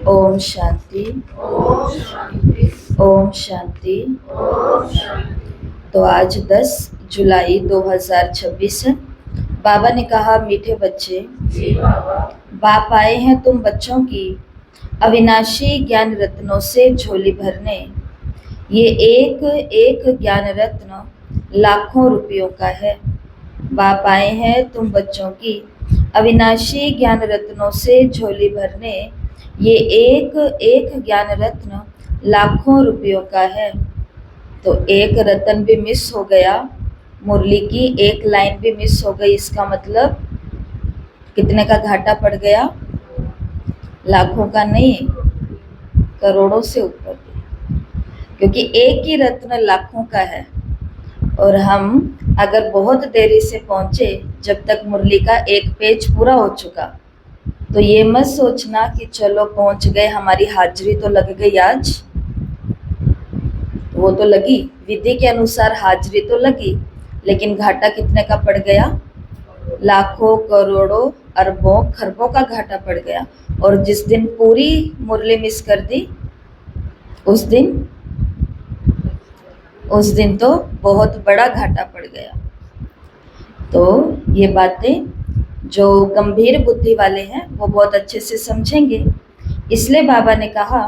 ओम शांति। ओम शांति। ओम शांति। ओम शांति। तो आज 10 जुलाई 2026 है। बाबा ने कहा, मीठे बच्चे, जी बाबा। बाप आए हैं तुम बच्चों की अविनाशी ज्ञान रत्नों से झोली भरने। ये एक एक ज्ञान रत्न लाखों रुपयों का है। बाप आए हैं तुम बच्चों की अविनाशी ज्ञान रत्नों से झोली भरने। ये एक एक ज्ञान रत्न लाखों रुपयों का है। तो एक रत्न भी मिस हो गया, मुरली की एक लाइन भी मिस हो गई, इसका मतलब कितने का घाटा पड़ गया? लाखों का नहीं, करोड़ों से ऊपर के। क्योंकि एक ही रत्न लाखों का है। और हम अगर बहुत देरी से पहुंचे, जब तक मुरली का एक पेज पूरा हो चुका, तो ये मत सोचना कि चलो पहुंच गए, हमारी हाजिरी तो लग गई आज। वो तो लगी, विधि के अनुसार हाजिरी तो लगी, लेकिन घाटा कितने का पड़ गया? लाखों, करोड़ों, अरबों, खरबों का घाटा पड़ गया। और जिस दिन पूरी मुरली मिस कर दी, उस दिन तो बहुत बड़ा घाटा पड़ गया। तो ये बातें जो गंभीर बुद्धि वाले हैं वो बहुत अच्छे से समझेंगे। इसलिए बाबा ने कहा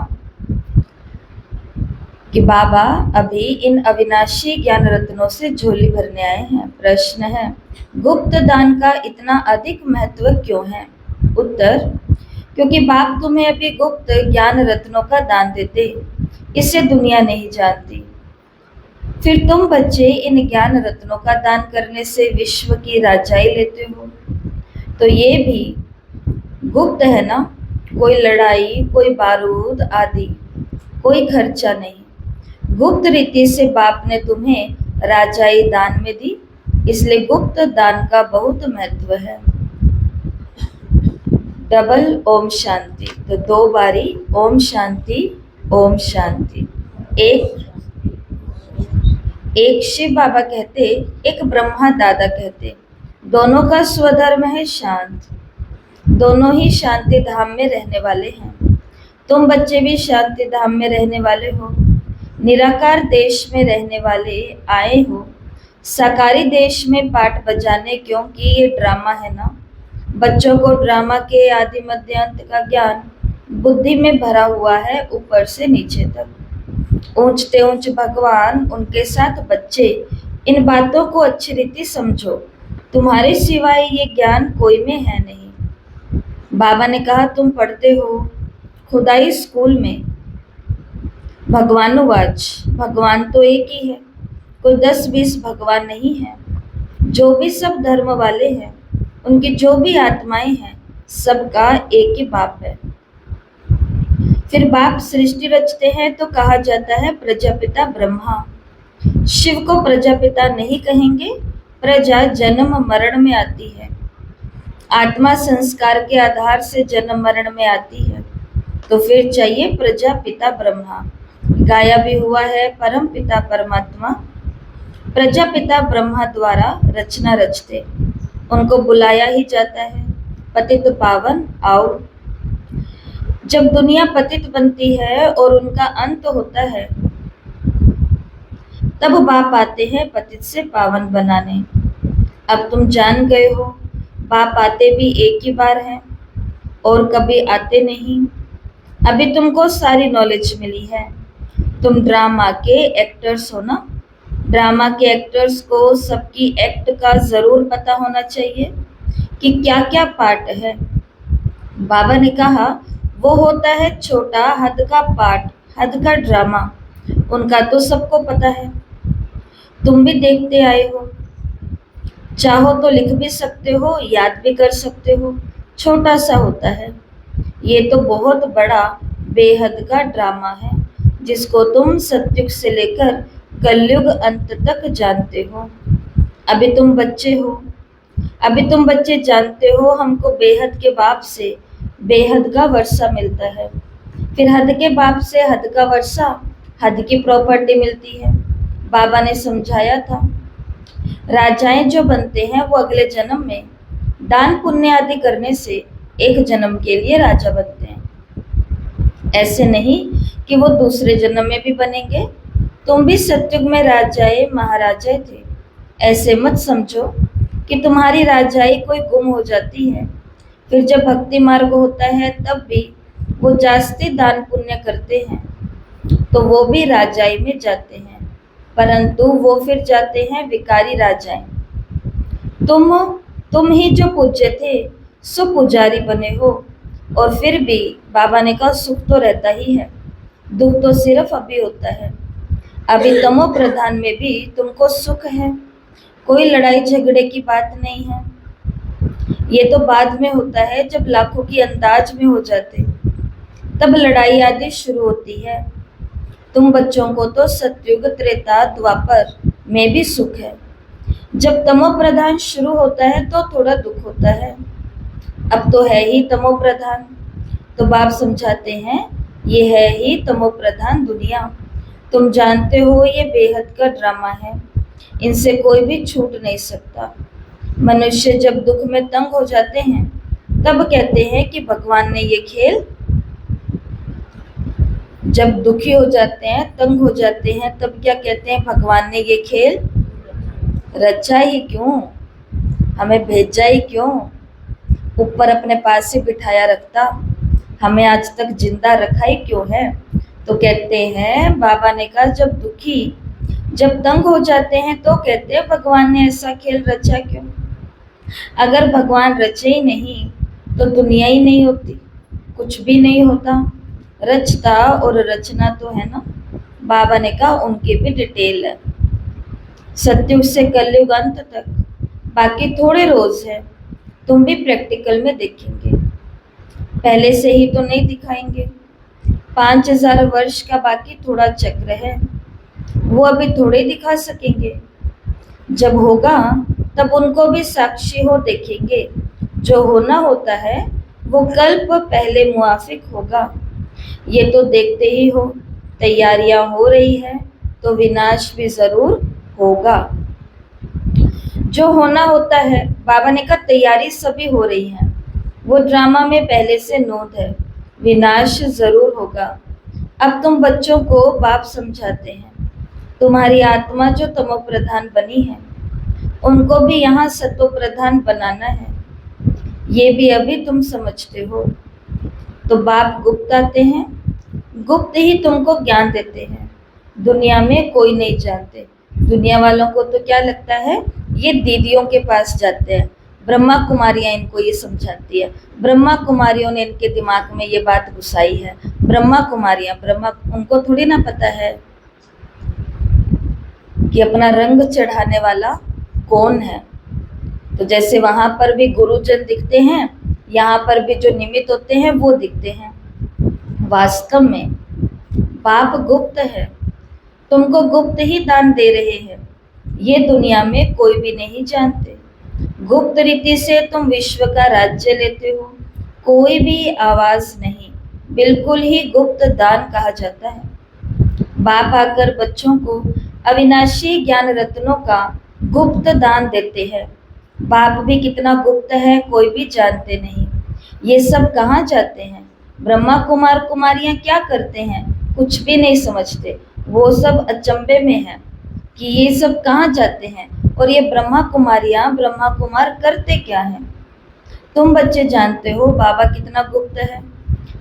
कि बाबा अभी इन अविनाशी ज्ञान रत्नों से झोली भरने आए हैं। प्रश्न है, गुप्त दान का इतना अधिक महत्व क्यों है? उत्तर, क्योंकि बाप तुम्हें अभी गुप्त ज्ञान रत्नों का दान देते, इसे दुनिया नहीं जानती। फिर तुम बच्चे इन ज्ञान रत्नों का दान करने से विश्व की राजाई लेते हो। तो ये भी गुप्त है ना, कोई लड़ाई, कोई बारूद आदि, कोई खर्चा नहीं। गुप्त रीति से बाप ने तुम्हें राजाई दान में दी, इसलिए गुप्त दान का बहुत महत्व है। डबल ओम शांति, तो 2 बारी ओम शांति, ओम शांति। एक शिव बाबा कहते, एक ब्रह्मा दादा कहते, दोनों का स्वधर्म है शांत। दोनों ही शांति धाम में रहने वाले हैं। तुम बच्चे भी शांति धाम में रहने वाले हो, निराकार देश में रहने वाले आए हो। साकारी देश में पाठ बजाने, क्योंकि ये ड्रामा है ना। बच्चों को ड्रामा के आदि मध्य अंत का ज्ञान बुद्धि में भरा हुआ है, ऊपर से नीचे तक। ऊंचते ऊंच भगवान, उनके साथ बच्चे, इन बातों को अच्छी रीति समझो। तुम्हारे सिवाय ये ज्ञान कोई में है नहीं। बाबा ने कहा, तुम पढ़ते हो खुदाई स्कूल में। भगवानुवाच, भगवान तो एक ही है, कोई 10-20 भगवान नहीं है। जो भी सब धर्म वाले हैं, उनकी जो भी आत्माएं हैं, सबका एक ही बाप है। फिर बाप सृष्टि रचते हैं तो कहा जाता है प्रजापिता ब्रह्मा। शिव को प्रजापिता नहीं कहेंगे, प्रजा जन्म मरण में आती है। आत्मा संस्कार के आधार से जन्म मरण में आती है, तो फिर चाहिए प्रजापिता ब्रह्मा। गाया भी हुआ है, परम पिता परमात्मा प्रजापिता ब्रह्मा द्वारा रचना रचते, उनको बुलाया ही जाता है पतित पावन आओ। जब दुनिया पतित बनती है और उनका अंत होता है, तब बाप आते हैं पतित से पावन बनाने। अब तुम जान गए हो, बाप आते भी एक ही बार हैं और कभी आते नहीं। अभी तुमको सारी नॉलेज मिली है। तुम ड्रामा के एक्टर्स हो ना। ड्रामा के एक्टर्स को सबकी एक्ट का जरूर पता होना चाहिए कि क्या क्या पार्ट है। बाबा ने कहा, वो होता है छोटा हद का पार्ट, हद का ड्रामा, उनका तो सबको पता है। तुम भी देखते आए हो, चाहो तो लिख भी सकते हो, याद भी कर सकते हो। छोटा सा होता है, ये तो बहुत बड़ा बेहद का ड्रामा है, जिसको तुम सतयुग से लेकर कलयुग अंत तक जानते हो। अभी तुम बच्चे हो, अभी तुम बच्चे जानते हो हमको बेहद के बाप से बेहद का वर्षा मिलता है। फिर हद के बाप से हद का वर्षा, हद की प्रॉपर्टी मिलती है। बाबा ने समझाया था, राजाएं जो बनते हैं वो अगले जन्म में दान पुण्य आदि करने से एक जन्म के लिए राजा बनते हैं। ऐसे नहीं कि वो दूसरे जन्म में भी बनेंगे। तुम भी सतयुग में राजाए महाराजाए थे। ऐसे मत समझो कि तुम्हारी राजाई कोई गुम हो जाती है। फिर जब भक्ति मार्ग होता है तब भी वो जास्ती दान पुण्य करते हैं तो वो भी राजाई में जाते हैं, परंतु वो फिर जाते हैं विकारी राजाएं। तुम ही जो पूज्य थे सो पुजारी बने हो, और फिर भी बाबा ने कहा सुख तो रहता ही है, दुख तो सिर्फ अभी होता है। अभी तमो प्रधान में भी तुमको सुख है, कोई लड़ाई झगड़े की बात नहीं है। ये तो बाद में होता है, जब लाखों की अंदाज में हो जाते तब लड़ाई आदि शुरू होती है। तुम बच्चों को तो सतयुग त्रेता द्वापर में भी सुख है। जब तमो प्रधान शुरू होता है तो थोड़ा दुख होता है। अब तो है ही तमो प्रधान, तो बाप समझाते हैं ये है ही तमो प्रधान दुनिया। तुम जानते हो ये बेहद का ड्रामा है, इनसे कोई भी छूट नहीं सकता। मनुष्य जब दुख में तंग हो जाते हैं तब कहते हैं कि भगवान ने ये खेल, जब दुखी हो जाते हैं तंग हो जाते हैं तब क्या कहते हैं, भगवान ने ये खेल रचा ही क्यों, हमें भेजा ही क्यों, ऊपर अपने पास ही बिठाया रखता, हमें आज तक जिंदा रखा ही क्यों है। तो कहते हैं बाबा ने कहा जब तंग हो जाते हैं तो कहते हैं भगवान ने ऐसा खेल रचा क्यों। अगर भगवान रचे ही नहीं तो दुनिया ही नहीं होती, कुछ भी नहीं होता। रचता और रचना तो है ना। बाबा ने कहा उनकी भी डिटेल है, सतयुग से कलयुग अंत तक, बाकी थोड़े रोज है, तुम भी प्रैक्टिकल में देखेंगे, पहले से ही तो नहीं दिखाएंगे। 5000 वर्ष का बाकी थोड़ा चक्र है, वो अभी थोड़े दिखा सकेंगे। जब होगा तब उनको भी साक्षी हो देखेंगे। जो होना होता है वो कल्प पहले मुआफिक होगा। ये तो देखते ही हो, तैयारियां हो रही है तो विनाश भी जरूर होगा। जो होना होता है, बाबा ने कहा तैयारी सभी हो रही है, वो ड्रामा में पहले से नोट है, विनाश जरूर होगा। अब तुम बच्चों को बाप समझाते हैं, तुम्हारी आत्मा जो तमो प्रधान बनी है उनको भी यहाँ सतो प्रधान बनाना है, ये भी अभी तुम समझते हो। तो बाप गुप्त आते हैं, गुप्त ही तुमको ज्ञान देते हैं, दुनिया में कोई नहीं जानते। दुनिया वालों को तो क्या लगता है ये दीदियों के पास जाते हैं, ब्रह्मा कुमारियां इनको ये समझाती है, ब्रह्मा कुमारियों ने इनके दिमाग में ये बात घुसाई है। ब्रह्मा कुमारियां, उनको थोड़ी ना पता है कि अपना रंग चढ़ाने वाला कौन है। तो जैसे वहां पर भी गुरुजन दिखते हैं, यहाँ पर भी जो निमित्त होते हैं वो दिखते हैं। वास्तव में बाप गुप्त है, तुमको गुप्त ही दान दे रहे हैं, ये दुनिया में कोई भी नहीं जानते। गुप्त रीति से तुम विश्व का राज्य लेते हो, कोई भी आवाज नहीं, बिल्कुल ही गुप्त दान कहा जाता है। बाप आकर बच्चों को अविनाशी ज्ञान रत्नों का गुप्त दान देते हैं। बाप भी कितना गुप्त है कोई भी जानते नहीं। ये सब कहाँ जाते हैं, ब्रह्मा कुमार कुमारियां क्या करते हैं, कुछ भी नहीं समझते। वो सब अचंभे में है कि ये सब कहाँ जाते हैं, और ये ब्रह्मा कुमार करते क्या हैं। तुम बच्चे जानते हो बाबा कितना गुप्त है।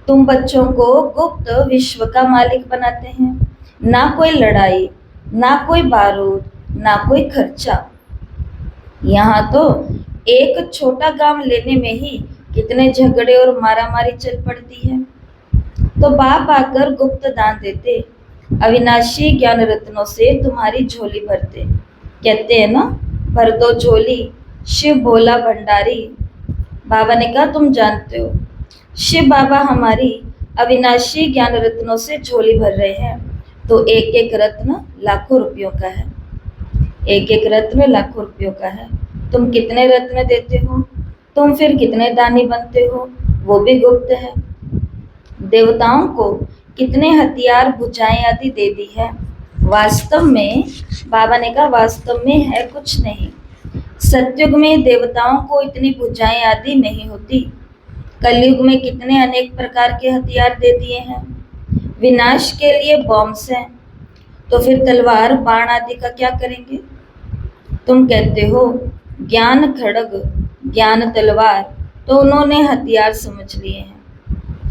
तुम बच्चों को गुप्त विश्व का मालिक बनाते हैं। ना कोई लड़ाई, ना कोई बारूद, ना कोई खर्चा। यहाँ तो एक छोटा गांव लेने में ही कितने झगड़े और मारामारी चल पड़ती है। तो बाप आकर गुप्त दान देते, अविनाशी ज्ञान रत्नों से तुम्हारी झोली भरते। कहते हैं ना, भर दो झोली शिव भोला भंडारी। बाबा ने कहा तुम जानते हो शिव बाबा हमारी अविनाशी ज्ञान रत्नों से झोली भर रहे हैं। तो एक एक रत्न लाखों रुपयों का है, एक एक रत्न लाखों रुपयों का है। तुम कितने रत्न देते हो, तुम फिर कितने दानी बनते हो, वो भी गुप्त है। देवताओं को कितने हथियार भुजाएं आदि दे दी है। वास्तव में बाबा ने कहा वास्तव में है कुछ नहीं। सतयुग में देवताओं को इतनी भुजाएं आदि नहीं होती। कलयुग में कितने अनेक प्रकार के हथियार दे दिए हैं। विनाश के लिए बॉम्ब्स हैं, तो फिर तलवार बाण आदि का क्या करेंगे? तुम कहते हो ज्ञान खड़ग, ज्ञान तलवार, तो उन्होंने हथियार समझ लिए हैं।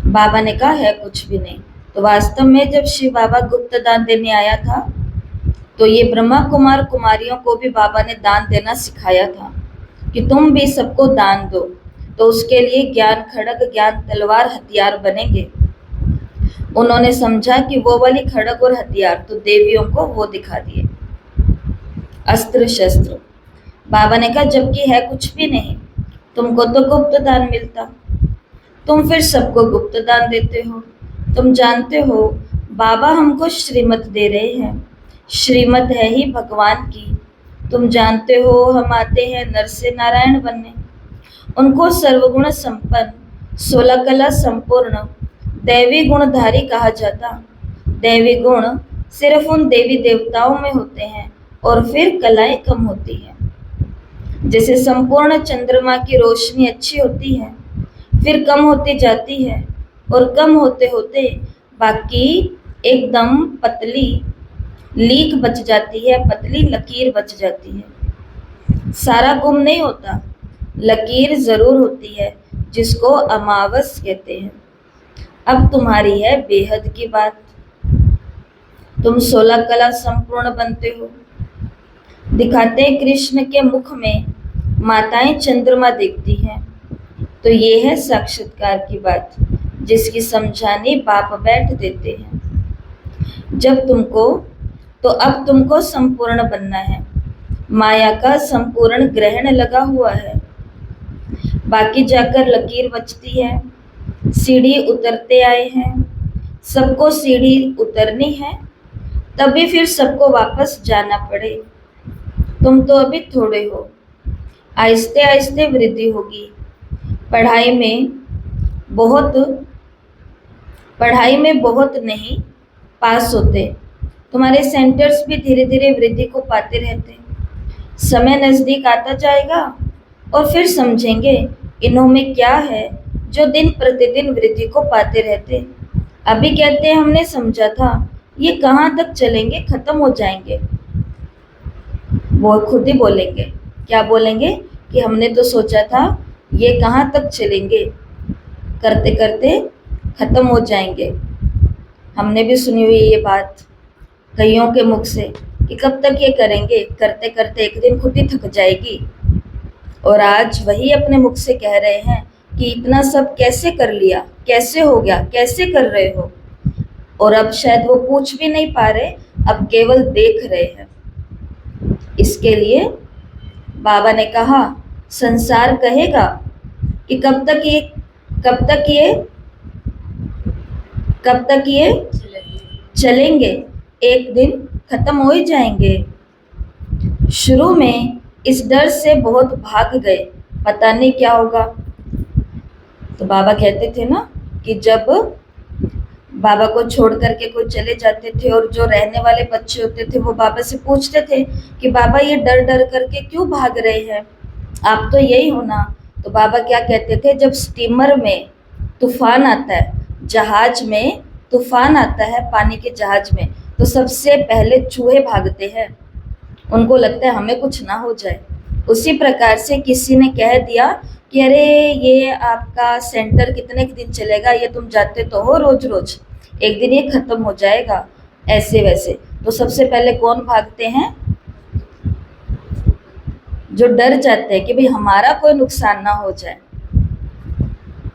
बाबा ने कहा है कुछ भी नहीं। तो वास्तव में जब शिव बाबा गुप्त दान देने आया था, तो ये ब्रह्मा कुमार कुमारियों को भी बाबा ने दान देना सिखाया था कि तुम भी सबको दान दो। तो उसके लिए ज्ञान खड़ग, ज्ञान तलवार हथियार बनेंगे। उन्होंने समझा कि वो वाली खड़ग और हथियार तो देवियों को वो दिखा दिए, अस्त्र शस्त्र। बाबा ने कहा जबकि है कुछ भी नहीं, तुमको तो गुप्त दान मिलता, तुम फिर सबको गुप्त दान देते हो। तुम जानते हो बाबा हमको श्रीमत दे रहे हैं, श्रीमत है ही भगवान की। तुम जानते हो हम आते हैं नर से नारायण बनने। उनको सर्वगुण संपन्न, 16 कला संपूर्ण, दैवी गुणधारी कहा जाता। दैवी गुण सिर्फ उन देवी देवताओं में होते हैं और फिर कलाएं कम होती हैं। जैसे संपूर्ण चंद्रमा की रोशनी अच्छी होती है, फिर कम होती जाती है और कम होते होते बाकी एकदम पतली लीक बच जाती है, पतली लकीर बच जाती है। सारा गुम नहीं होता, लकीर जरूर होती है, जिसको अमावस कहते हैं। अब तुम्हारी है बेहद की बात। तुम 16 कला संपूर्ण बनते हो। दिखाते हैं कृष्ण के मुख में माताएं चंद्रमा देखती हैं। तो ये है साक्षात्कार की बात, जिसकी समझानी बाप बैठ देते हैं। जब तुमको तो अब तुमको संपूर्ण बनना है। माया का संपूर्ण ग्रहण लगा हुआ है, बाकी जाकर लकीर बचती है। सीढ़ी उतरते आए हैं, सबको सीढ़ी उतरनी है, तभी फिर सबको वापस जाना पड़े। तुम तो अभी थोड़े हो, आहिस्ते आहिस्ते वृद्धि होगी। पढ़ाई में बहुत नहीं पास होते। तुम्हारे सेंटर्स भी धीरे धीरे वृद्धि को पाते रहते। समय नजदीक आता जाएगा और फिर समझेंगे इन्हों में क्या है जो दिन प्रतिदिन वृद्धि को पाते रहते। अभी कहते हैं हमने समझा था, ये कहाँ तक चलेंगे, खत्म हो जाएंगे। वो खुद ही बोलेंगे, क्या बोलेंगे कि हमने तो सोचा था ये कहाँ तक चलेंगे, करते करते खत्म हो जाएंगे। हमने भी सुनी हुई ये बात कईयों के मुख से कि कब तक ये करेंगे, करते करते एक दिन खुद ही थक जाएगी। और आज वही अपने मुख से कह रहे हैं कि इतना सब कैसे कर लिया, कैसे हो गया, कैसे कर रहे हो। और अब शायद वो पूछ भी नहीं पा रहे, अब केवल देख रहे हैं। इसके लिए बाबा ने कहा संसार कहेगा कि कब तक ये चलेंगे, एक दिन खत्म हो ही जाएंगे। शुरू में इस डर से बहुत भाग गए, पता नहीं क्या होगा। तो बाबा कहते थे ना कि जब बाबा को छोड़ करके कोई चले जाते थे और जो रहने वाले बच्चे होते थे वो बाबा से पूछते थे कि बाबा ये डर डर करके क्यों भाग रहे हैं, आप तो यही हो ना। तो बाबा क्या कहते थे, जब स्टीमर में तूफान आता है, जहाज में तूफान आता है, पानी के जहाज में, तो सबसे पहले चूहे भागते हैं। उनको लगता है हमें कुछ ना हो जाए। उसी प्रकार से किसी ने कह दिया कि अरे ये आपका सेंटर कितने दिन चलेगा, ये तुम जाते तो हो रोज रोज, एक दिन ये खत्म हो जाएगा, ऐसे वैसे। तो सबसे पहले कौन भागते हैं, जो डर जाते हैं कि भाई हमारा कोई नुकसान ना हो जाए।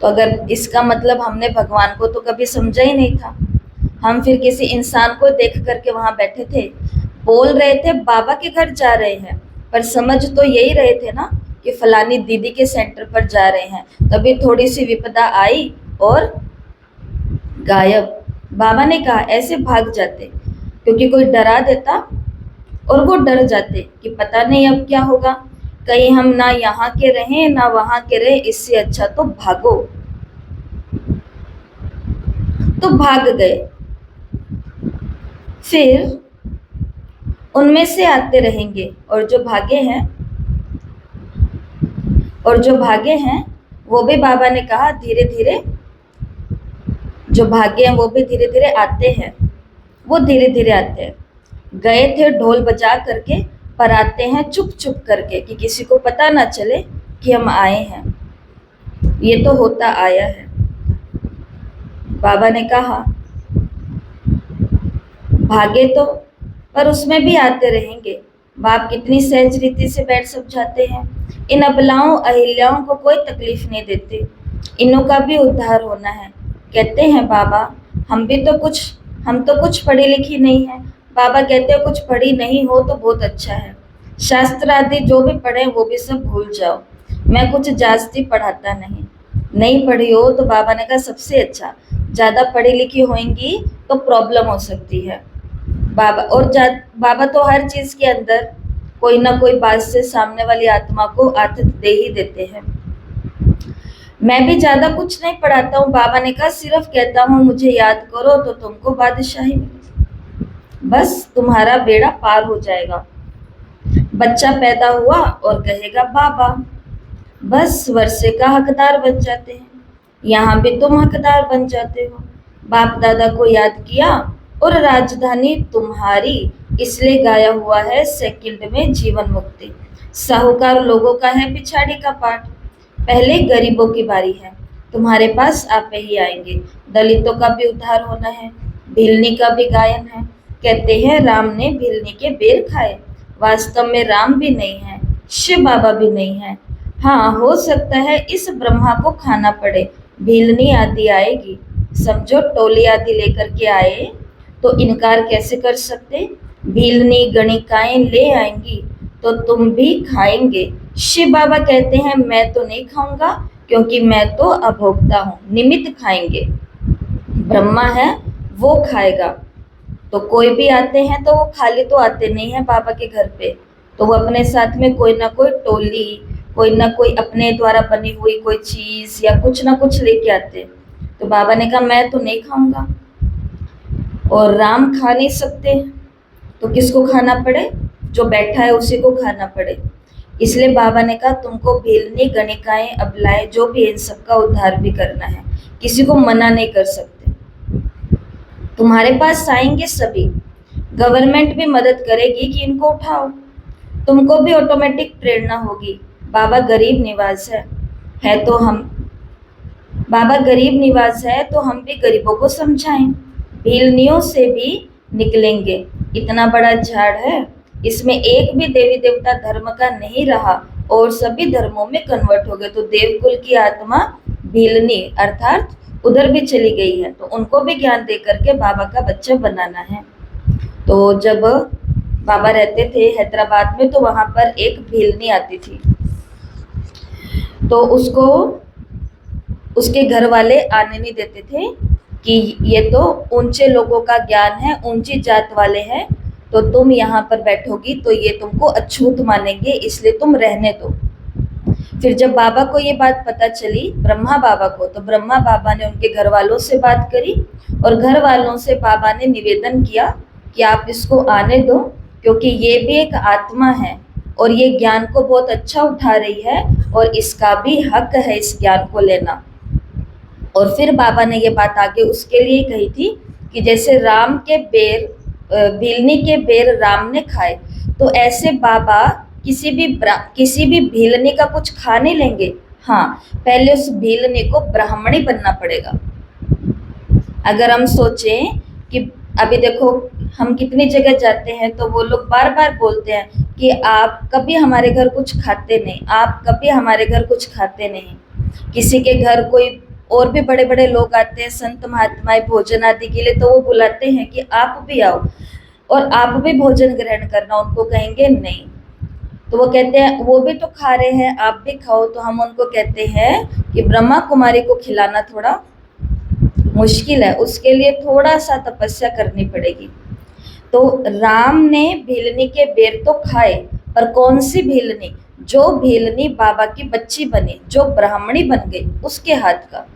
तो अगर इसका मतलब हमने भगवान को तो कभी समझा ही नहीं था, हम फिर किसी इंसान को देख करके वहां बैठे थे, बोल रहे थे बाबा के घर जा रहे हैं, पर समझ तो यही रहे थे ना कि फलानी दीदी के सेंटर पर जा रहे हैं। तभी थोड़ी सी विपदा आई और गायब। बाबा ने कहा ऐसे भाग जाते, क्योंकि कोई डरा देता और वो डर जाते कि पता नहीं अब क्या होगा, कहीं हम ना यहाँ के रहें ना वहां के रहें, इससे अच्छा तो भागो। तो भाग गए। फिर उनमें से आते रहेंगे, और जो भागे हैं वो भी बाबा ने कहा धीरे जो भाग्य हैं वो भी धीरे धीरे आते हैं, वो धीरे धीरे आते हैं। गए थे ढोल बजा करके, पर आते हैं चुप चुप करके कि किसी को पता ना चले कि हम आए हैं। ये तो होता आया है। बाबा ने कहा भागे तो, पर उसमें भी आते रहेंगे। बाप कितनी सहज रीति से बैठ समझाते हैं। इन अबलाओं अहिल्याओं को कोई तकलीफ नहीं देते, इनों का भी उद्धार होना है। कहते हैं बाबा हम तो कुछ पढ़ी लिखी नहीं है। बाबा कहते हैं कुछ पढ़ी नहीं हो तो बहुत अच्छा है, शास्त्र आदि जो भी पढ़े वो भी सब भूल जाओ। मैं कुछ जास्ती पढ़ाता नहीं पढ़ी हो तो बाबा ने कहा सबसे अच्छा, ज़्यादा पढ़ी लिखी होंगी तो प्रॉब्लम हो सकती है। बाबा तो हर चीज़ के अंदर कोई ना कोई बात से सामने वाली आत्मा को आदत दे ही देते हैं। मैं भी ज़्यादा कुछ नहीं पढ़ाता हूँ। बाबा ने कहा सिर्फ कहता हूँ मुझे याद करो तो तुमको बादशाही मिलेगी, बस तुम्हारा बेड़ा पार हो जाएगा। बच्चा पैदा हुआ और कहेगा बाबा, बस वर्षे का हकदार बन जाते हैं। यहाँ भी तुम हकदार बन जाते हो। बाप दादा को याद किया और राजधानी तुम्हारी, इसलिए गाया हुआ है सेकंड में जीवन मुक्ति। साहूकार लोगों का है पिछाड़ी का पाठ, पहले गरीबों की बारी है, तुम्हारे पास आपे ही आएंगे। दलितों का भी उद्धार होना है। भिलनी का भी गायन है। कहते हैं राम ने भिलनी के बेर खाए। वास्तव में राम भी नहीं है, शिव बाबा भी नहीं है। हाँ हो सकता है इस ब्रह्मा को खाना पड़े, भिलनी आदि आएगी। समझो टोली आदि लेकर के आए तो इनकार कैसे कर सकते। भिलनी गणिकाएं ले आएंगी तो तुम भी खाएंगे। शिव बाबा कहते हैं मैं तो नहीं खाऊंगा क्योंकि मैं तो अभोक्ता हूँ, निमित्त खाएंगे। ब्रह्मा है वो खाएगा। तो कोई भी आते हैं तो वो खाली तो आते नहीं है बाबा के घर पे, तो वो अपने साथ में कोई ना कोई टोली, कोई ना कोई अपने द्वारा बनी हुई कोई चीज या कुछ ना कुछ लेके आते। तो बाबा ने कहा मैं तो नहीं खाऊंगा, और राम खा नहीं सकते तो किसको खाना पड़े, जो बैठा है उसी को खाना पड़े। इसलिए बाबा ने कहा तुमको भिलनी गणिकाएं अबलाएं जो भी इन सबका उद्धार भी करना है, किसी को मना नहीं कर सकते। तुम्हारे पास आएंगे सभी, गवर्नमेंट भी मदद करेगी कि इनको उठाओ, तुमको भी ऑटोमेटिक प्रेरणा होगी। बाबा गरीब निवास है तो हम भी गरीबों को समझाएं। भिलनियों से भी निकलेंगे, इतना बड़ा झाड़ है, इसमें एक भी देवी देवता धर्म का नहीं रहा और सभी धर्मों में कन्वर्ट हो गए। तो देवकुल की आत्मा भिलनी अर्थात उधर भी चली गई है, तो उनको भी ज्ञान दे करके बाबा का बच्चा बनाना है। तो जब बाबा रहते थे हैदराबाद में तो वहां पर एक भिलनी आती थी, तो उसको उसके घर वाले आने नहीं देते थे कि ये तो ऊंचे लोगों का ज्ञान है, ऊंची जात वाले हैं, तो तुम यहाँ पर बैठोगी तो ये तुमको अछूत मानेंगे, इसलिए तुम रहने दो। फिर जब बाबा को ये बात पता चली, ब्रह्मा बाबा को, तो ब्रह्मा बाबा ने उनके घर वालों से बात करी और घर वालों से बाबा ने निवेदन किया कि आप इसको आने दो, क्योंकि ये भी एक आत्मा है और ये ज्ञान को बहुत अच्छा उठा रही है और इसका भी हक है इस ज्ञान को लेना। और फिर बाबा ने ये बात आगे उसके लिए कही थी कि जैसे राम के बेर, भिलनी के बेर राम ने खाए, तो ऐसे बाबा किसी भी भिलनी का कुछ खा नहीं लेंगे। हाँ, पहले उस भिलनी को ब्राह्मणी बनना पड़ेगा। अगर हम सोचें कि अभी देखो हम कितनी जगह जाते हैं तो वो लोग बार बार बोलते हैं कि आप कभी हमारे घर कुछ खाते नहीं, आप कभी हमारे घर कुछ खाते नहीं। किसी के घर कोई और भी बड़े बड़े लोग आते हैं, संत महात्माएं भोजन आदि के लिए, तो वो बुलाते हैं कि आप भी आओ और आप भी भोजन ग्रहण करना। उनको कहेंगे नहीं, तो वो कहते हैं वो भी तो खा रहे हैं, आप भी खाओ। तो हम उनको कहते हैं कि ब्रह्मा कुमारी को खिलाना थोड़ा मुश्किल है, उसके लिए थोड़ा सा तपस्या करनी पड़ेगी। तो राम ने भिलनी के बेर तो खाए, पर कौन सी भिलनी? जो भिलनी बाबा की बच्ची बनी, जो ब्राह्मणी बन गई, उसके हाथ का।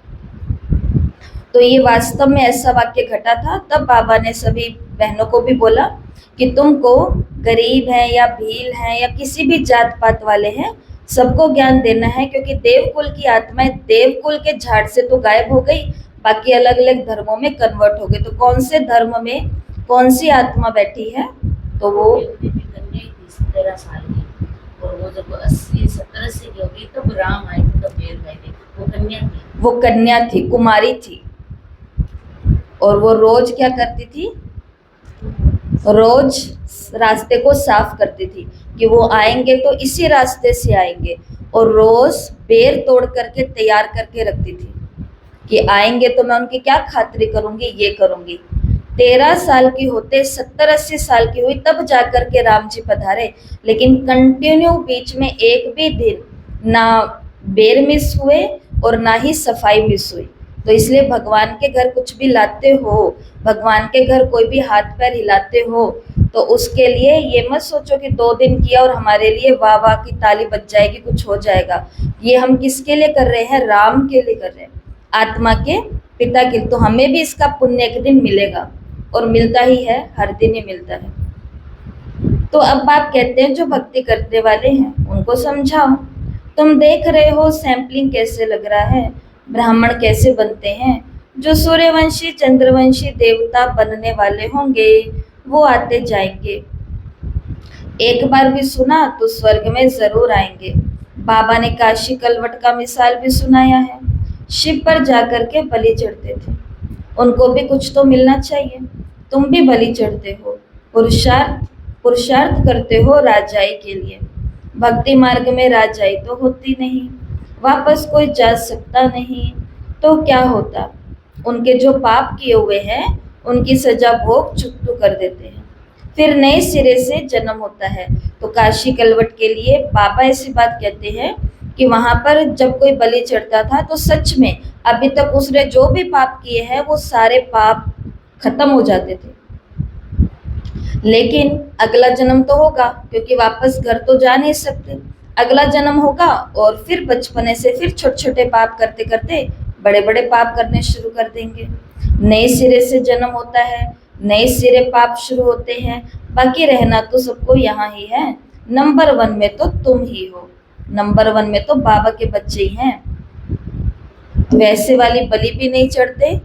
तो ये वास्तव में ऐसा वाक्य घटा था। तब बाबा ने सभी बहनों को भी बोला कि तुमको गरीब हैं या भील हैं या किसी भी जात पात वाले हैं, सबको ज्ञान देना है, क्योंकि देवकुल की आत्माएं देवकुल के झाड़ से तो गायब हो गई, बाकी अलग अलग धर्मों में कन्वर्ट हो गए। तो कौन से धर्म में कौन सी आत्मा बैठी है? तो वो भी कन्या ही थी 13 साल की, और वो जब 80-70 की होगी तब राम आए थे, तब बेर गए थे, वो कन्या थी। वो कन्या थी, कुमारी थी, और वो रोज क्या करती थी? रोज रास्ते को साफ करती थी कि वो आएंगे तो इसी रास्ते से आएंगे, और रोज बेर तोड़ करके तैयार करके रखती थी कि आएंगे तो मैं उनकी क्या खातिरी करूंगी, ये करूंगी। 13 साल की होते 70-80 साल की हुई तब जाकर के राम जी पधारे, लेकिन कंटिन्यू बीच में एक भी दिन ना बेर मिस हुए और ना ही सफाई मिस हुई। तो इसलिए भगवान के घर कुछ भी लाते हो, भगवान के घर कोई भी हाथ पैर हिलाते हो, तो उसके लिए ये मत सोचो कि 2 दिन किया और हमारे लिए वाह वाह की ताली बज जाएगी, कुछ हो जाएगा। ये हम किसके लिए कर रहे हैं? राम के लिए कर रहे हैं, आत्मा के पिता के। तो हमें भी इसका पुण्य एक दिन मिलेगा, और मिलता ही है, हर दिन ही मिलता है। तो अब बाप कहते हैं जो भक्ति करने वाले हैं उनको समझाओ। तुम देख रहे हो सैंपलिंग कैसे लग रहा है, ब्राह्मण कैसे बनते हैं, जो सूर्यवंशी चंद्रवंशी देवता बनने वाले होंगे वो आते जाएंगे, एक बार भी सुना तो स्वर्ग में जरूर आएंगे। बाबा ने काशी कलवट का मिसाल भी सुनाया है, शिव पर जाकर के बलि चढ़ते थे, उनको भी कुछ तो मिलना चाहिए। तुम भी बलि चढ़ते हो, पुरुषार्थ पुरुषार्थ करते हो राजाई के लिए। भक्ति मार्ग में राजाई तो होती नहीं, वापस कोई जा सकता नहीं, तो क्या होता? उनके जो पाप किए हुए हैं उनकी सजा भोग चुकतू कर देते हैं, फिर नए सिरे से जन्म होता है। तो काशी कलवट के लिए बाबा ऐसी बात कहते हैं कि वहां पर जब कोई बलि चढ़ता था तो सच में अभी तक उसने जो भी पाप किए हैं वो सारे पाप खत्म हो जाते थे। लेकिन अगला जन्म तो होगा, क्योंकि वापस घर तो जा नहीं सकते। अगला जन्म होगा और फिर बचपने से फिर छोटे छोटे पाप करते करते बड़े बड़े पाप करने शुरू कर देंगे। नए सिरे से जन्म होता है, नए सिरे पाप शुरू होते हैं। बाकी रहना तो सबको यहाँ ही है। नंबर 1 में तो तुम ही हो, नंबर 1 में तो बाबा के बच्चे ही हैं। वैसे वाली बलि भी नहीं चढ़ते,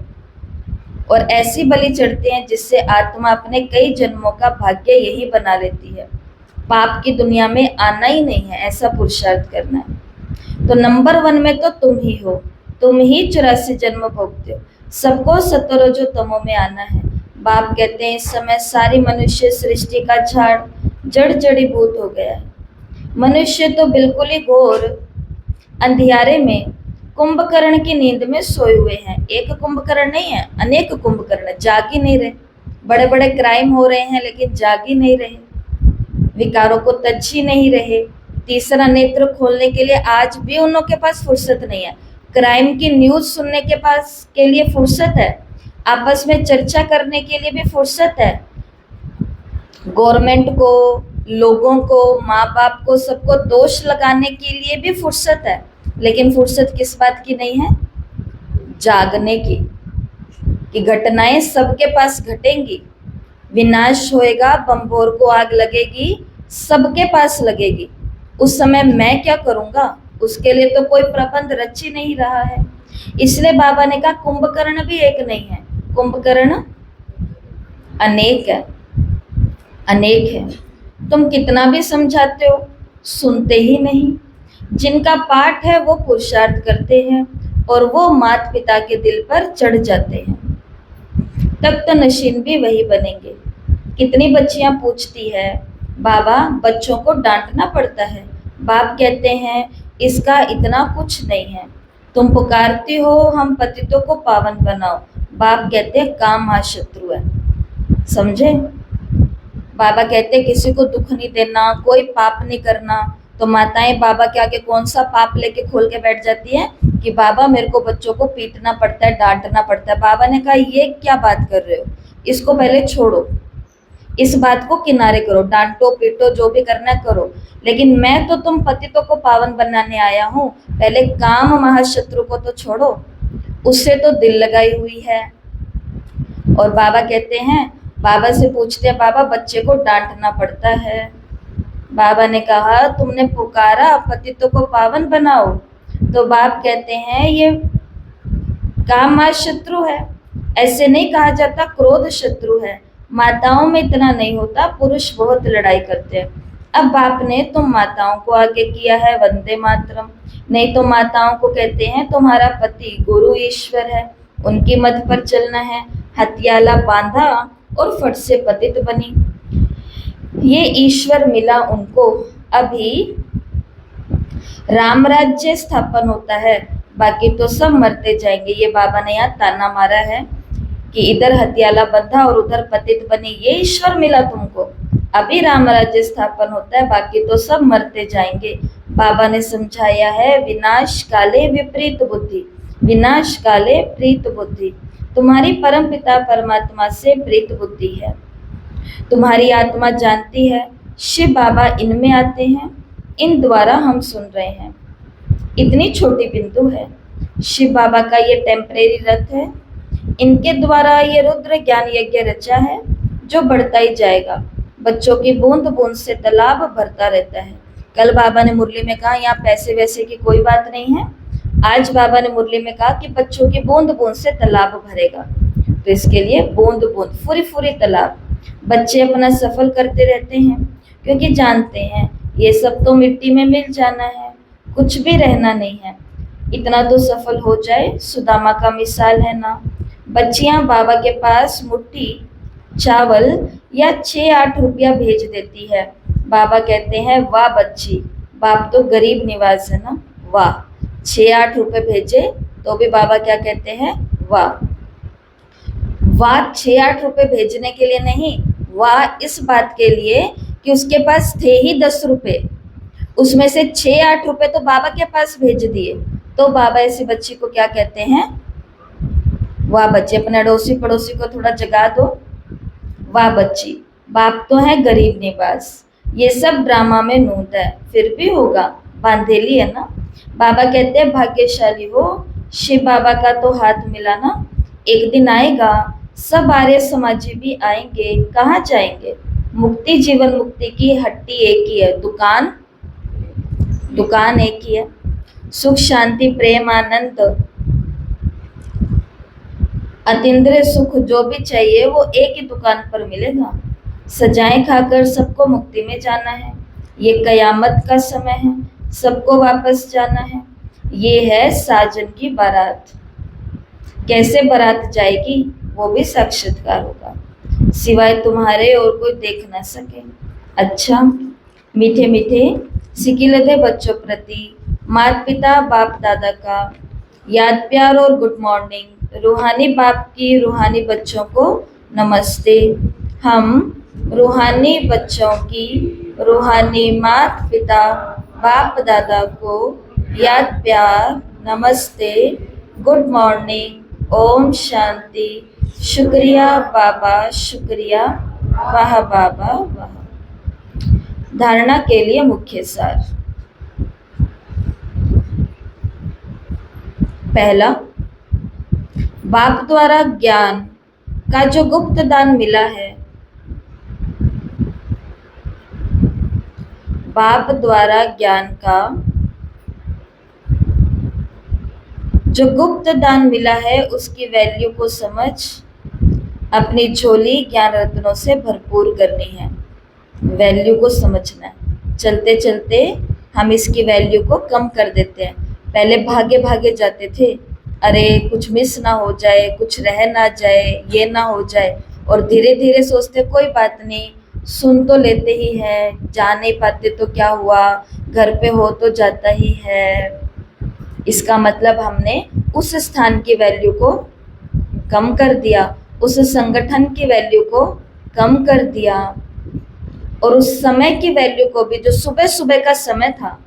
और ऐसी बलि चढ़ते हैं जिससे आत्मा अपने कई जन्मों का भाग्य यही बना लेती है। पाप की दुनिया में आना ही नहीं है, ऐसा पुरुषार्थ करना है। तो नंबर 1 में तो तुम ही हो, तुम ही 84 जन्म भोगते हो। सबको सतरो जो तमो में आना है। बाप कहते हैं इस समय सारी मनुष्य सृष्टि का झाड़ जड़ जड़ीभूत हो गया है। मनुष्य तो बिल्कुल ही घोर अंधियारे में कुंभकर्ण की नींद में सोए हुए हैं। एक कुंभकर्ण नहीं है, अनेक कुंभकर्ण, जाग ही नहीं रहे। बड़े बड़े क्राइम हो रहे हैं लेकिन जाग ही नहीं रहे, विकारों को तज ही नहीं रहे। तीसरा नेत्र खोलने के लिए आज भी उन लोगों के पास फुर्सत नहीं है। क्राइम की न्यूज सुनने के लिए फुर्सत है, आपस में चर्चा करने के लिए भी फुर्सत है। गवर्नमेंट को, लोगों को, माँ बाप को, सबको दोष लगाने के लिए भी फुर्सत है, लेकिन फुर्सत किस बात की नहीं है? जागने की, कि घटनाएं सबके पास घटेंगी, विनाश होएगा, बम्बोर को आग लगेगी, सबके पास लगेगी। उस समय मैं क्या करूंगा? उसके लिए तो कोई प्रबंध रच ही नहीं रहा है। इसलिए बाबा ने कहा कुंभकर्ण भी एक नहीं है, कुंभकर्ण अनेक है, अनेक है। तुम कितना भी समझाते हो सुनते ही नहीं। जिनका पाठ है वो पुरुषार्थ करते हैं और वो माता पिता के दिल पर चढ़ जाते हैं। तब तो नशीन भी वही बनेंगे। कितनी बच्चियां पूछती है बाबा बच्चों को डांटना पड़ता है। बाप कहते हैं इसका इतना कुछ नहीं है। तुम पुकारती हो हम पतितों को पावन बनाओ, बाप कहते हैं काम महाशत्रु है। समझे? बाबा कहते हैं किसी को दुख नहीं देना, कोई पाप नहीं करना। तो माताएं बाबा के आगे कौन सा पाप लेके खोल के बैठ जाती है कि बाबा मेरे को बच्चों को पीटना पड़ता है, डांटना पड़ता है। बाबा ने कहा ये क्या बात कर रहे हो, इसको पहले छोड़ो, इस बात को किनारे करो, डांटो पीटो जो भी करना है करो, लेकिन मैं तो तुम पतितों को पावन बनाने आया हूँ। पहले काम महाशत्रु को तो छोड़ो, उससे तो दिल लगाई हुई है। और बाबा कहते हैं, बाबा से पूछते हैं बाबा बच्चे को डांटना पड़ता है। बाबा ने कहा तुमने पुकारा पतितों को पावन बनाओ, तो बाप कहते हैं ये काम आज शत्रु है, ऐसे नहीं कहा जाता क्रोध शत्रु है। माताओं में इतना नहीं होता, पुरुष बहुत लड़ाई करते हैं। अब बाप ने तुम माताओं को आगे किया है वंदे मातरम, नहीं तो माताओं को कहते हैं तुम्हारा पति गुरु ईश्वर है, उनकी मत पर चलना है। हथियाला बांधा और फट से पतित बनी। ये ईश्वर मिला उनको, अभी राम राज्य स्थापन होता है, बाकी तो सब मरते जाएंगे। ये बाबा ने यहाँ ताना मारा है कि इधर हथियाला बंधा और उधर पतित बनी, ये ईश्वर मिला तुमको, अभी राम राज्य स्थापन होता है, बाकी तो सब मरते जाएंगे। बाबा ने समझाया है विनाश काले विपरीत बुद्धि, विनाश काले प्रीत बुद्धि। तुम्हारी परम पिता परमात्मा से प्रीत बुद्धि है, तुम्हारी आत्मा जानती है शिव बाबा इनमें आते हैं, इन द्वारा हम सुन रहे हैं। इतनी छोटी बिंदु है, शिव बाबा का ये टेम्परेरी रथ है, इनके द्वारा ये रुद्र ज्ञान यज्ञ रचा है जो बढ़ता ही जाएगा। बच्चों की बूंद बूंद से तालाब भरता रहता है। कल बाबा ने मुरली में कहा यहाँ पैसे वैसे की कोई बात नहीं है, आज बाबा ने मुरली में कहा कि बच्चों की बूंद बूंद से तालाब भरेगा, तो इसके लिए बूंद बूंद फुरी फुरी तालाब। बच्चे अपना सफल करते रहते हैं क्योंकि जानते हैं ये सब तो मिट्टी में मिल जाना है, कुछ भी रहना नहीं है, इतना तो सफल हो जाए। सुदामा का मिसाल है ना। बच्चियां बाबा के पास मुट्ठी चावल या 6-8 रुपया भेज देती है, बाबा कहते हैं वाह बच्ची, बाप तो गरीब निवाज है ना, वाह। 6-8 रुपए भेजे तो भी बाबा क्या कहते हैं, वाह। वाह 6-8 रुपए भेजने के लिए नहीं, वाह इस बात के लिए कि उसके पास थे ही 10 रुपए, उसमें से 6-8 रुपए तो बाबा के पास भेज दिए, तो बाबा ऐसी बच्ची को क्या कहते हैं, वाह बच्ची। अपने अड़ोसी पड़ोसी को थोड़ा जगा दो, वाह बच्ची। बाप तो है गरीब निवास, ये सब ड्रामा में नूत है, फिर भी होगा, बांधेली है ना। बाबा कहते हैं भाग्यशाली हो, शिव बाबा का तो हाथ मिला ना, एक दिन आएगा सब आर्य समाजी भी आएंगे, कहाँ जाएंगे। मुक्ति जीवन मुक्ति की हट्टी एक ही है, दुकान एक ही है। सुख शांति प्रेम आनंद अतीन्द्रिय सुख जो भी चाहिए वो एक ही दुकान पर मिलेगा। सजाएं खाकर सबको मुक्ति में जाना है, ये कयामत का समय है, सबको वापस जाना है। ये है साजन की बारात, कैसे बारात जाएगी वो भी साक्षात्कार होगा, सिवाय तुम्हारे और कोई देख ना सके। अच्छा मीठे मीठे सिकिलते बच्चों प्रति माता पिता बाप दादा का याद प्यार और गुड मॉर्निंग। रूहानी बाप की रूहानी बच्चों को नमस्ते। हम रूहानी बच्चों की रूहानी माता पिता बाप दादा को याद प्यार नमस्ते, गुड मॉर्निंग, ओम शांति, शुक्रिया बाबा शुक्रिया, वाह बाबा वाह। धारणा के लिए मुख्य सार। पहला, बाप द्वारा ज्ञान का जो गुप्त दान मिला है, बाप द्वारा ज्ञान का जो गुप्त दान मिला है उसकी वैल्यू को समझ अपनी झोली ज्ञान रत्नों से भरपूर करनी है। वैल्यू को समझना है। चलते चलते हम इसकी वैल्यू को कम कर देते हैं। पहले भागे भागे जाते थे, अरे कुछ मिस ना हो जाए, कुछ रह ना जाए, ये ना हो जाए, और धीरे धीरे सोचते कोई बात नहीं, सुन तो लेते ही हैं, जा नहीं पाते तो क्या हुआ, घर पे हो तो जाता ही है। इसका मतलब हमने उस स्थान की वैल्यू को कम कर दिया, उस संगठन की वैल्यू को कम कर दिया, और उस समय की वैल्यू को भी, जो सुबह सुबह का समय था,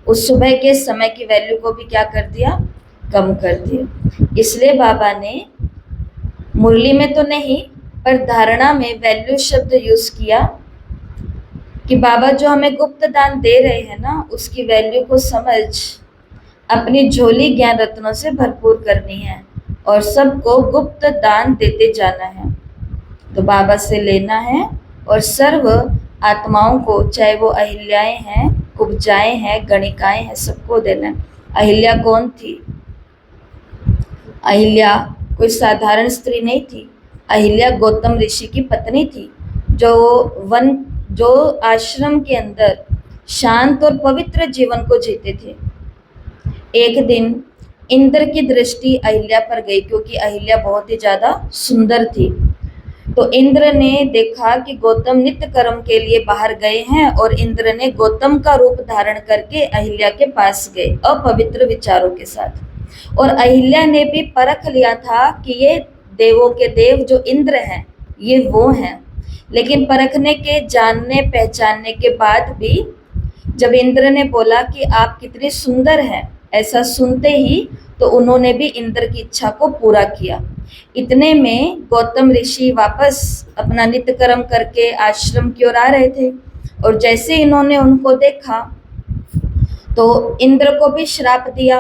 उस सुबह के समय की वैल्यू को भी क्या कर दिया, कम कर दिया। इसलिए बाबा ने मुरली में तो नहीं पर धारणा में वैल्यू शब्द यूज किया कि बाबा जो हमें गुप्त दान दे रहे हैं ना, उसकी वैल्यू को समझ अपनी झोली ज्ञान रत्नों से भरपूर करनी है और सबको गुप्त दान देते जाना है। तो बाबा से लेना है और सर्व आत्माओं को, चाहे वो अहिल्याएं हैं, कुब्जाएं हैं, गणिकाएं हैं, सबको देना है। अहिल्या कौन थी? अहिल्या कोई साधारण स्त्री नहीं थी। अहिल्या गौतम ऋषि की पत्नी थी, जो आश्रम के अंदर शांत और पवित्र जीवन को जीते थे। एक दिन इंद्र की दृष्टि अहिल्या पर गई, क्योंकि अहिल्या बहुत ही ज्यादा सुंदर थी। तो इंद्र ने देखा कि गौतम नित्य कर्म के लिए बाहर गए हैं, और इंद्र ने गौतम का रूप धारण करके अहिल्या के पास गए अपवित्र विचारों के साथ। और अहिल्या ने भी परख लिया था कि ये देवों के देव जो इंद्र हैं ये वो हैं। लेकिन परखने के, जानने पहचानने के बाद भी जब इंद्र ने बोला कि आप कितनी सुंदर हैं, ऐसा सुनते ही तो उन्होंने भी इंद्र की इच्छा को पूरा किया। इतने में गौतम ऋषि वापस अपना नित्य कर्म करके आश्रम की ओर आ रहे थे, और जैसे इन्होंने उनको देखा तो इंद्र को भी श्राप दिया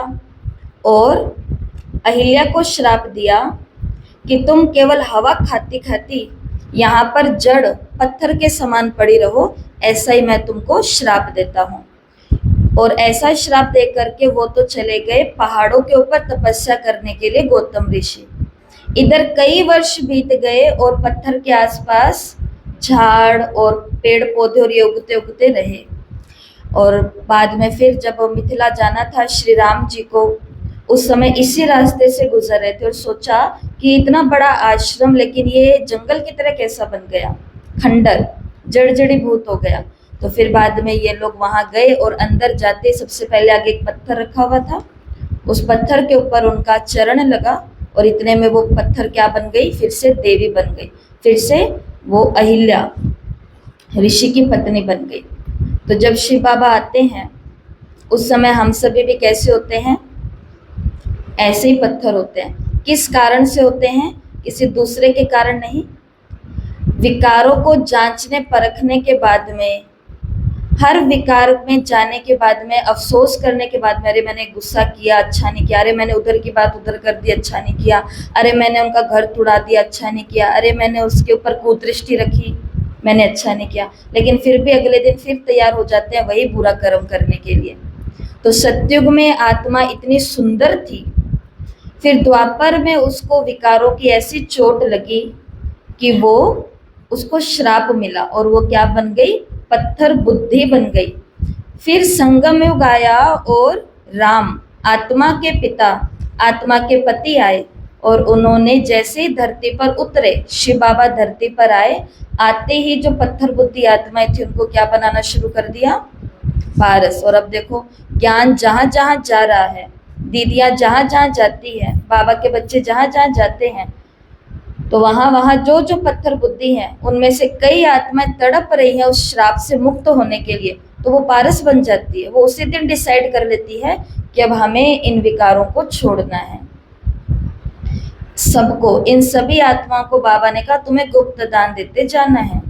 और अहिल्या को श्राप दिया कि तुम केवल हवा खाती खाती यहाँ पर जड़ पत्थर के समान पड़ी रहो, ऐसा ही मैं तुमको श्राप देता हूँ। और ऐसा श्राप दे करके वो तो चले गए पहाड़ों के ऊपर तपस्या करने के लिए, गौतम ऋषि। इधर कई वर्ष बीत गए और पत्थर के आसपास झाड़ और पेड़ पौधे और ये उगते उगते रहे। और बाद में फिर जब मिथिला जाना था श्री राम जी को, उस समय इसी रास्ते से गुजर रहे थे और सोचा कि इतना बड़ा आश्रम, लेकिन ये जंगल की तरह कैसा बन गया, खंडर जड़जड़ीभूत हो गया। तो फिर बाद में ये लोग वहां गए और अंदर जाते सबसे पहले आगे एक पत्थर रखा हुआ था, उस पत्थर के ऊपर उनका चरण लगा, और इतने में वो पत्थर क्या बन गई, फिर से देवी बन गई, फिर से वो अहिल्या ऋषि की पत्नी बन गई। तो जब शिव बाबा आते हैं उस समय हम सभी भी कैसे होते हैं, ऐसे ही पत्थर होते हैं। किस कारण से होते हैं, किसी दूसरे के कारण नहीं। विकारों को जांचने परखने के बाद में, हर विकार में जाने के बाद में, अफसोस करने के बाद में, अरे मैंने गुस्सा किया अच्छा नहीं किया, अरे मैंने उधर की बात उधर कर दी अच्छा नहीं किया, अरे मैंने उनका घर तुड़ा दिया अच्छा नहीं किया, अरे मैंने उसके ऊपर कुदृष्टि रखी मैंने अच्छा नहीं किया, लेकिन फिर भी अगले दिन फिर तैयार हो जाते हैं वही बुरा कर्म करने के लिए। तो सतयुग में आत्मा इतनी सुंदर थी, फिर द्वापर में उसको विकारों की ऐसी चोट लगी कि वो उसको श्राप मिला और वो क्या बन गई, पत्थर बुद्धि बन गई। फिर संगम युग आया और राम आत्मा के पिता, आत्मा के पति आए, और उन्होंने जैसे ही धरती पर उतरे, शिव बाबा धरती पर आए, आते ही जो पत्थर बुद्धि आत्माएं थी उनको क्या बनाना शुरू कर दिया, पारस। और अब देखो ज्ञान जहां जहां जा रहा है, दीदियां जहां जहां जाती है, बाबा के बच्चे जहां जहां जाते हैं, तो वहां वहां जो जो पत्थर बुद्धि हैं उनमें से कई आत्माएं तड़प रही हैं उस श्राप से मुक्त होने के लिए, तो वो पारस बन जाती है। वो उसी दिन डिसाइड कर लेती है कि अब हमें इन विकारों को छोड़ना है। सबको, इन सभी आत्माओं को बाबा ने कहा तुम्हें गुप्त दान देते जाना है।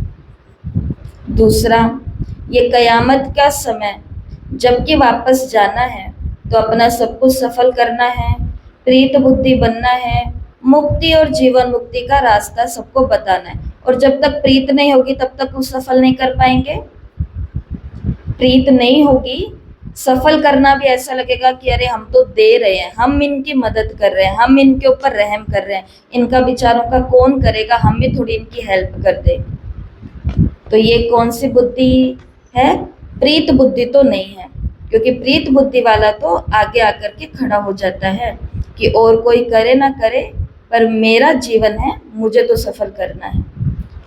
दूसरा, ये कयामत का समय जबकि वापस जाना है तो अपना सब कुछ सफल करना है, प्रीत बुद्धि बनना है, मुक्ति और जीवन मुक्ति का रास्ता सबको बताना है। और जब तक प्रीत नहीं होगी तब तक वो सफल नहीं कर पाएंगे। प्रीत नहीं होगी, सफल करना भी ऐसा लगेगा कि अरे हम तो दे रहे हैं, हम इनकी मदद कर रहे हैं, हम इनके ऊपर रहम कर रहे हैं, इनका विचारों का कौन करेगा, हम भी थोड़ी इनकी हेल्प कर दे। तो ये कौन सी बुद्धि है, प्रीत बुद्धि तो नहीं है, क्योंकि प्रीत बुद्धि वाला तो आगे आकर के खड़ा हो जाता है कि और कोई करे ना करे पर मेरा जीवन है, मुझे तो सफल करना है।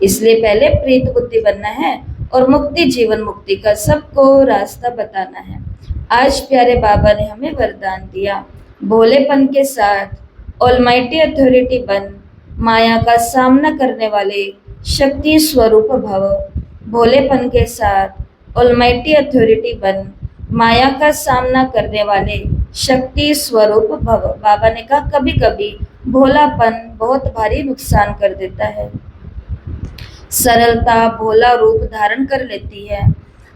इसलिए पहले प्रीत बुद्धि बनना है और मुक्ति जीवन मुक्ति का सबको रास्ता बताना है। आज प्यारे बाबा ने हमें वरदान दिया, भोलेपन के साथ ऑलमाइटी अथॉरिटी बन, माया का सामना करने वाले शक्ति स्वरूप भव। भोलेपन के साथ ऑलमाइटी अथॉरिटी बन, माया का सामना करने वाले शक्ति स्वरूप भव। बाबा ने कहा कभी कभी भोलापन बहुत भारी नुकसान कर देता है, सरलता भोला रूप धारण कर लेती है,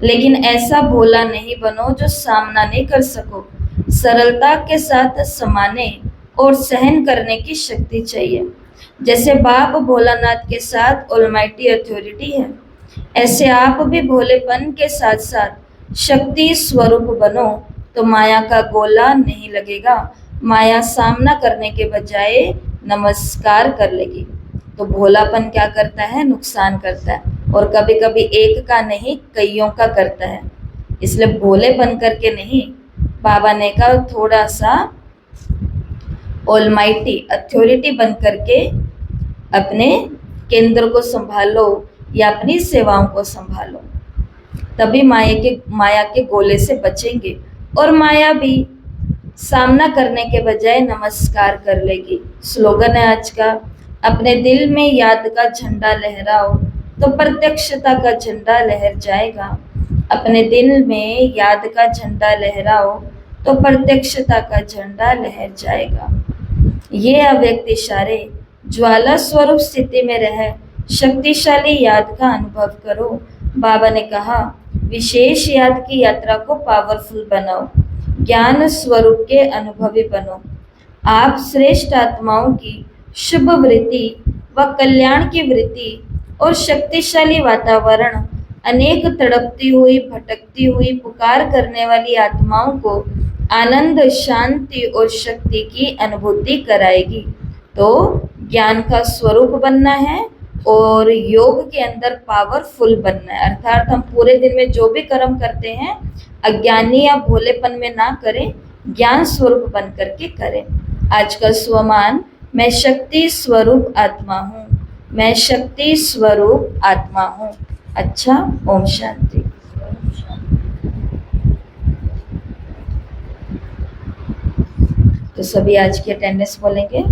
लेकिन ऐसा भोला नहीं बनो जो सामना नहीं कर सको। सरलता के साथ समाने और सहन करने की शक्ति चाहिए। जैसे बाप भोलानाथ के साथ ऑलमाइटी अथॉरिटी है, ऐसे आप भी भोलेपन के साथ साथ शक्ति स्वरूप बनो तो माया का गोला नहीं लगेगा, माया सामना करने के बजाय नमस्कार कर लेगी। तो भोलापन क्या करता है? नुकसान करता है, और कभी कभी एक का नहीं कईयों का करता है। इसलिए भोले बन करके नहीं, बाबा ने कहा थोड़ा सा ऑलमाइटी अथॉरिटी बन करके अपने केंद्र को संभालो या अपनी सेवाओं को संभालो, तभी माया के गोले से बचेंगे। और माया भी सामना करने के बजाय नमस्कार कर लेगी। स्लोगन है आज का, अपने दिल में याद का झंडा लहराओ तो प्रत्यक्षता का झंडा लहर जाएगा। अपने दिल में याद का झंडा लहराओ तो प्रत्यक्षता का झंडा लहर जाएगा। ये अव्यक्त इशारे ज्वाला स्वरूप स्थिति में रह शक्तिशाली याद का अनुभव करो। बाबा ने कहा विशेष याद की यात्रा को पावरफुल बनाओ, ज्ञान स्वरूप के अनुभवी बनो। आप श्रेष्ठ आत्माओं की शुभ वृत्ति व कल्याण की वृत्ति और शक्तिशाली वातावरण अनेक तड़पती हुई, भटकती हुई, पुकार करने वाली आत्माओं को आनंद, शांति और शक्ति की अनुभूति कराएगी। तो ज्ञान का स्वरूप बनना है और योग के अंदर पावरफुल बनना है। अर्थात हम पूरे दिन में जो भी कर्म करते हैं अज्ञानी या भोलेपन में ना करें, ज्ञान स्वरूप बन करके करें। आज का स्वमान, मैं शक्ति स्वरूप आत्मा हूँ, मैं शक्ति स्वरूप आत्मा हूँ। अच्छा, ओम शांति। तो सभी आज की अटेंडेंस बोलेंगे।